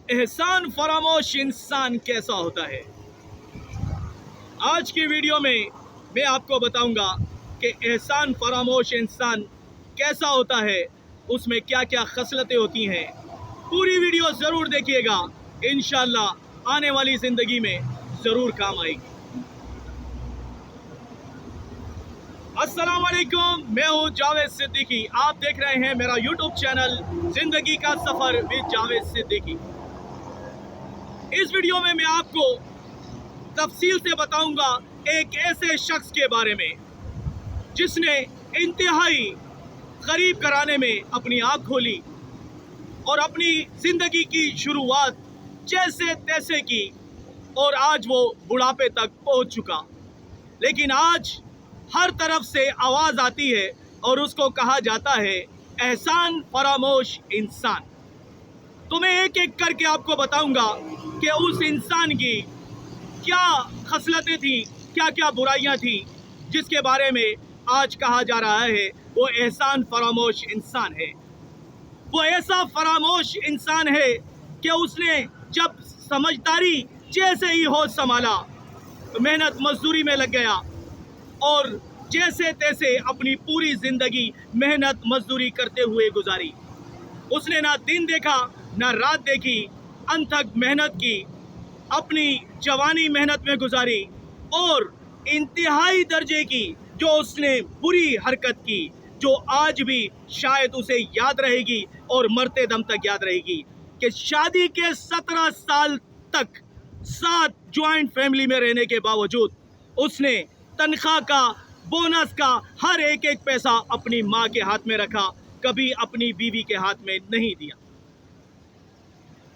एहसान फरामोश इंसान कैसा होता है। आज की वीडियो में मैं आपको बताऊंगा कि एहसान फरामोश इंसान कैसा होता है, उसमें क्या क्या खसलतें होती हैं। पूरी वीडियो ज़रूर देखिएगा, इंशाअल्लाह आने वाली ज़िंदगी में ज़रूर काम आएगी। अस्सलाम वालेकुम, मैं हूँ जावेद सिद्दीकी। आप देख रहे हैं मेरा यूट्यूब चैनल ज़िंदगी का सफ़र विद जावेद सिद्दीकी। इस वीडियो में मैं आपको तफसील से बताऊंगा एक ऐसे शख्स के बारे में जिसने इंतहाई गरीब घराने में अपनी आँख खोली और अपनी ज़िंदगी की शुरुआत जैसे तैसे की और आज वो बुढ़ापे तक पहुंच चुका। लेकिन आज हर तरफ से आवाज़ आती है और उसको कहा जाता है एहसान फरामोश इंसान। तो मैं एक एक करके आपको बताऊंगा कि उस इंसान की क्या खसलतें थी, क्या क्या बुराइयां थी, जिसके बारे में आज कहा जा रहा है वो एहसान फरामोश इंसान है। वो ऐसा फरामोश इंसान है कि उसने जब समझदारी जैसे ही होश संभाला तो मेहनत मजदूरी में लग गया और जैसे तैसे अपनी पूरी ज़िंदगी मेहनत मजदूरी करते हुए गुजारी। उसने ना दिन देखा ना रात देखी, अनथक मेहनत की, अपनी जवानी मेहनत में गुजारी और इंतहाई दर्जे की जो उसने बुरी हरकत की, जो आज भी शायद उसे याद रहेगी और मरते दम तक याद रहेगी कि शादी के 17 साल तक 7 जॉइंट फैमिली में रहने के बावजूद उसने तनख्वाह का, बोनस का हर एक एक पैसा अपनी माँ के हाथ में रखा, कभी अपनी बीवी के हाथ में नहीं दिया।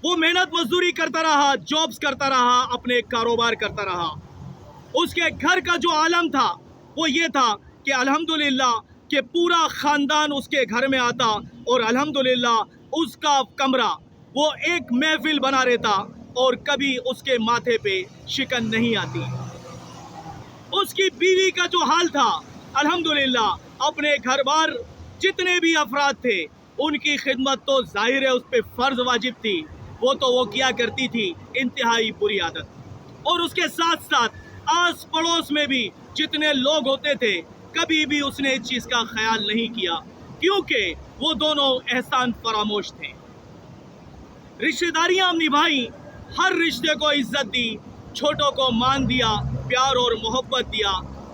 वो मेहनत मजदूरी करता रहा, जॉब्स करता रहा, अपने कारोबार करता रहा। उसके घर का जो आलम था वो ये था कि अल्हम्दुलिल्लाह कि पूरा ख़ानदान उसके घर में आता और अल्हम्दुलिल्लाह उसका कमरा वो एक महफिल बना रहता और कभी उसके माथे पे शिकन नहीं आती। उसकी बीवी का जो हाल था, अल्हम्दुलिल्लाह अपने घर बार जितने भी अफराद थे उनकी खिदमत तो जाहिर है उस पर फ़र्ज वाजिब थी, वो किया करती थी। इंतहाई बुरी आदत। और उसके साथ साथ आस पड़ोस में भी जितने लोग होते थे कभी भी उसने इस चीज़ का ख्याल नहीं किया, क्योंकि वो दोनों एहसान फरामोश थे। रिश्तेदारियां निभाई, हर रिश्ते को इज्जत दी, छोटों को मान दिया, प्यार और मोहब्बत दिया,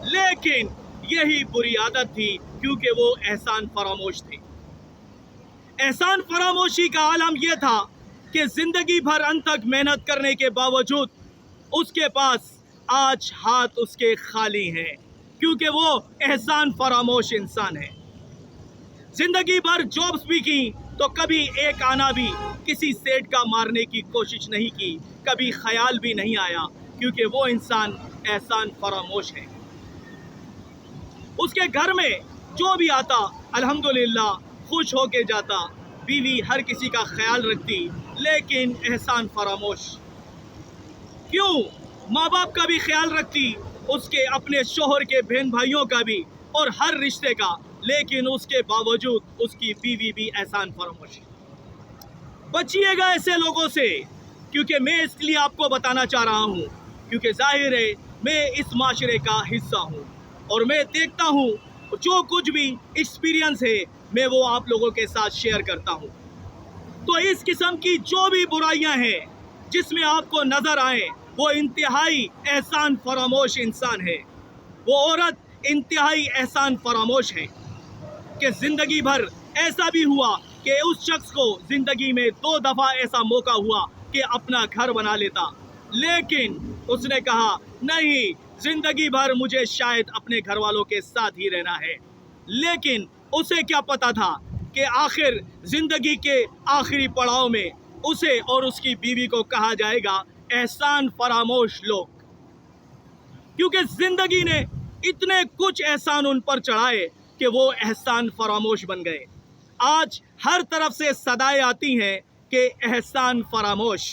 लेकिन यही बुरी आदत थी क्योंकि वो एहसान फरामोश थे। एहसान फरामोशी का आलम यह था कि ज़िंदगी भर अनथक मेहनत करने के बावजूद उसके पास आज हाथ उसके खाली हैं, क्योंकि वो एहसान फरामोश इंसान है। ज़िंदगी भर जॉब्स भी की तो कभी एक आना भी किसी सेठ का मारने की कोशिश नहीं की, कभी ख्याल भी नहीं आया, क्योंकि वो इंसान एहसान फरामोश है। उसके घर में जो भी आता अल्हम्दुलिल्लाह खुश होके जाता, बीवी हर किसी का ख्याल रखती, लेकिन एहसान फरामोश। क्यों? माँ बाप का भी ख्याल रखती, उसके अपने शोहर के बहन भाइयों का भी और हर रिश्ते का, लेकिन उसके बावजूद उसकी बीवी भी एहसान फरामोश। बचिएगा ऐसे लोगों से, क्योंकि मैं इसलिए आपको बताना चाह रहा हूँ क्योंकि जाहिर है मैं इस माशरे का हिस्सा हूँ और मैं देखता हूँ जो कुछ भी एक्सपीरियंस है मैं वो आप लोगों के साथ शेयर करता हूँ। तो इस किस्म की जो भी बुराइयां हैं जिसमें आपको नज़र आए वो इंतहाई एहसान फरामोश इंसान है। वो औरत इंतहाई एहसान फरामोश है कि ज़िंदगी भर ऐसा भी हुआ कि उस शख्स को ज़िंदगी में 2 दफ़ा ऐसा मौका हुआ कि अपना घर बना लेता, लेकिन उसने कहा नहीं, ज़िंदगी भर मुझे शायद अपने घर वालों के साथ ही रहना है। लेकिन उसे क्या पता था कि आखिर ज़िंदगी के आखिरी पड़ाव में उसे और उसकी बीवी को कहा जाएगा एहसान फरामोश लोग, क्योंकि ज़िंदगी ने इतने कुछ एहसान उन पर चढ़ाए कि वो एहसान फरामोश बन गए। आज हर तरफ से सदाएं आती हैं कि एहसान फरामोश,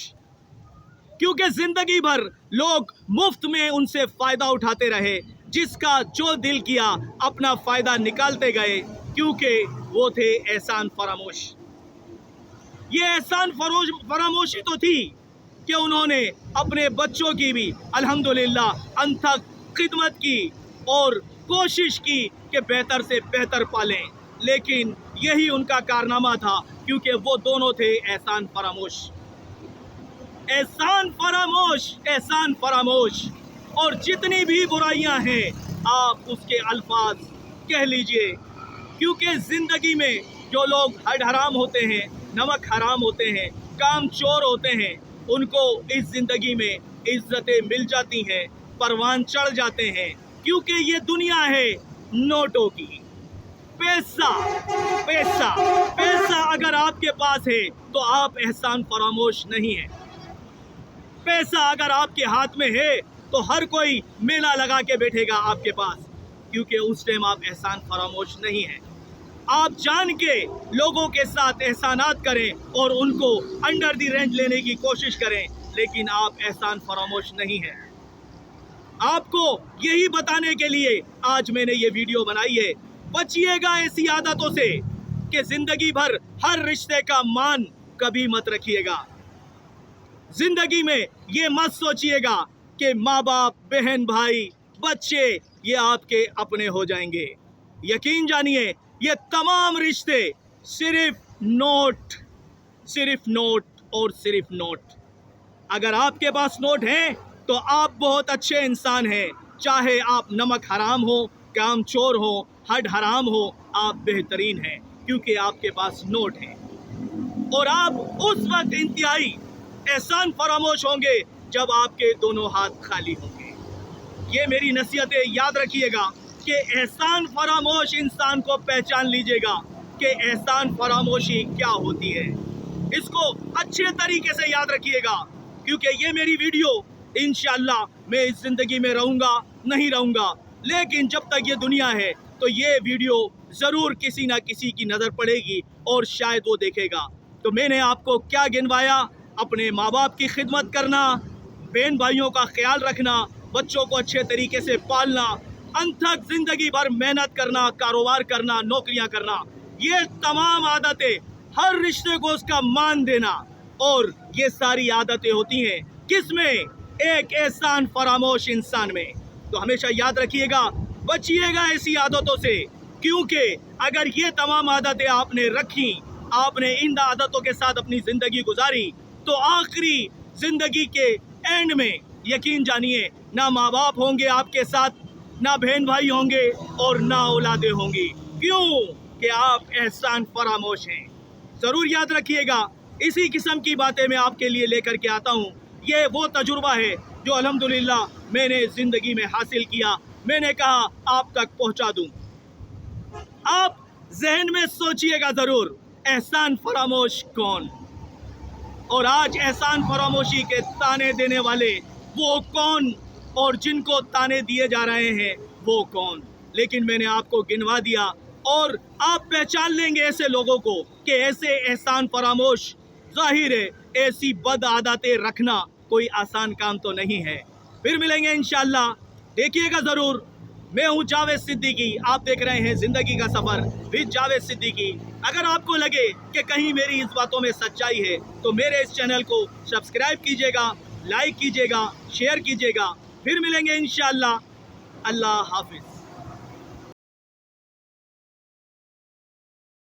क्योंकि ज़िंदगी भर लोग मुफ्त में उनसे फ़ायदा उठाते रहे, जिसका जो दिल किया अपना फ़ायदा निकालते गए, क्योंकि वो थे एहसान फरामोश। ये एहसान फरामोशी तो थी कि उन्होंने अपने बच्चों की भी अल्हम्दुलिल्लाह अनथक खिदमत की और कोशिश की कि बेहतर से बेहतर पालें, लेकिन यही उनका कारनामा था क्योंकि वो दोनों थे एहसान फरामोश। एहसान फरामोश, एहसान फरामोश। और जितनी भी बुराइयां हैं आप उसके अल्फाज कह लीजिए, क्योंकि ज़िंदगी में जो लोग हड हराम होते हैं, नमक हराम होते हैं, काम चोर होते हैं, उनको इस ज़िंदगी में इज्जतें मिल जाती हैं, परवान चढ़ जाते हैं, क्योंकि ये दुनिया है नोटों की। पैसा पैसा पैसा अगर आपके पास है तो आप एहसान फरामोश नहीं है। पैसा अगर आपके हाथ में है तो हर कोई मेला लगा के बैठेगा आपके पास, क्योंकि उस टाइम आप एहसान फरामोश नहीं हैं। आप जान के लोगों के साथ एहसानात करें और उनको अंडर दी रेंज लेने की कोशिश करें, लेकिन आप एहसान फरामोश नहीं हैं। आपको यही बताने के लिए आज मैंने ये वीडियो बनाई है। बचिएगा ऐसी आदतों से कि जिंदगी भर हर रिश्ते का मान कभी मत रखिएगा। जिंदगी में ये मत सोचिएगा कि माँ बाप, बहन, भाई, बच्चे ये आपके अपने हो जाएंगे। यकीन जानिए ये तमाम रिश्ते सिर्फ नोट और सिर्फ नोट। अगर आपके पास नोट है तो आप बहुत अच्छे इंसान हैं, चाहे आप नमक हराम हो, काम चोर हो, हड हराम हो, आप बेहतरीन हैं क्योंकि आपके पास नोट है। और आप उस वक्त इंतहाई एहसान फरामोश होंगे जब आपके दोनों हाथ खाली होंगे। ये मेरी नसीहतें याद रखिएगा कि एहसान फरामोश इंसान को पहचान लीजिएगा कि एहसान फरामोशी क्या होती है। इसको अच्छे तरीके से याद रखिएगा, क्योंकि ये मेरी वीडियो इंशाअल्लाह मैं इस ज़िंदगी में रहूँगा नहीं रहूँगा, लेकिन जब तक ये दुनिया है तो ये वीडियो ज़रूर किसी ना किसी की नज़र पड़ेगी और शायद वो देखेगा। तो मैंने आपको क्या गिनवाया? अपने माँ बाप की खिदमत करना, बहन भाइयों का ख्याल रखना, बच्चों को अच्छे तरीके से पालना, अनथक ज़िंदगी भर मेहनत करना, कारोबार करना, नौकरियां करना, ये तमाम आदतें, हर रिश्ते को उसका मान देना, और ये सारी आदतें होती हैं किसमें? एक एहसान फरामोश इंसान में। तो हमेशा याद रखिएगा, बचिएगा ऐसी आदतों से, क्योंकि अगर ये तमाम आदतें आपने रखी, आपने इन आदतों के साथ अपनी ज़िंदगी गुजारी, तो आखिरी ज़िंदगी के एंड में यकीन जानिए ना माँ बाप होंगे आपके साथ, ना बहन भाई होंगे और ना औलादें होंगी। क्यों? कि आप एहसान फरामोश हैं। ज़रूर याद रखिएगा, इसी किस्म की बातें मैं आपके लिए लेकर के आता हूँ। ये वो तजुर्बा है जो अल्हम्दुलिल्लाह मैंने ज़िंदगी में हासिल किया, मैंने कहा आप तक पहुँचा दूँ। आप जहन में सोचिएगा ज़रूर, एहसान फरामोश कौन? और आज एहसान फरामोशी के ताने देने वाले वो कौन, और जिनको ताने दिए जा रहे हैं वो कौन? लेकिन मैंने आपको गिनवा दिया, और आप पहचान लेंगे ऐसे लोगों को कि ऐसे एहसान फरामोश। जाहिर है ऐसी बद आदतें रखना कोई आसान काम तो नहीं है। फिर मिलेंगे इंशाअल्लाह, देखिएगा ज़रूर। मैं हूँ जावेद सिद्दीकी, आप देख रहे हैं ज़िंदगी का सफ़र विद जावेद सिद्दीकी। अगर आपको लगे कि कहीं मेरी इस बातों में सच्चाई है तो मेरे इस चैनल को सब्सक्राइब कीजिएगा, लाइक कीजिएगा, शेयर कीजिएगा। फिर मिलेंगे इंशाअल्लाह। अल्लाह हाफिज़।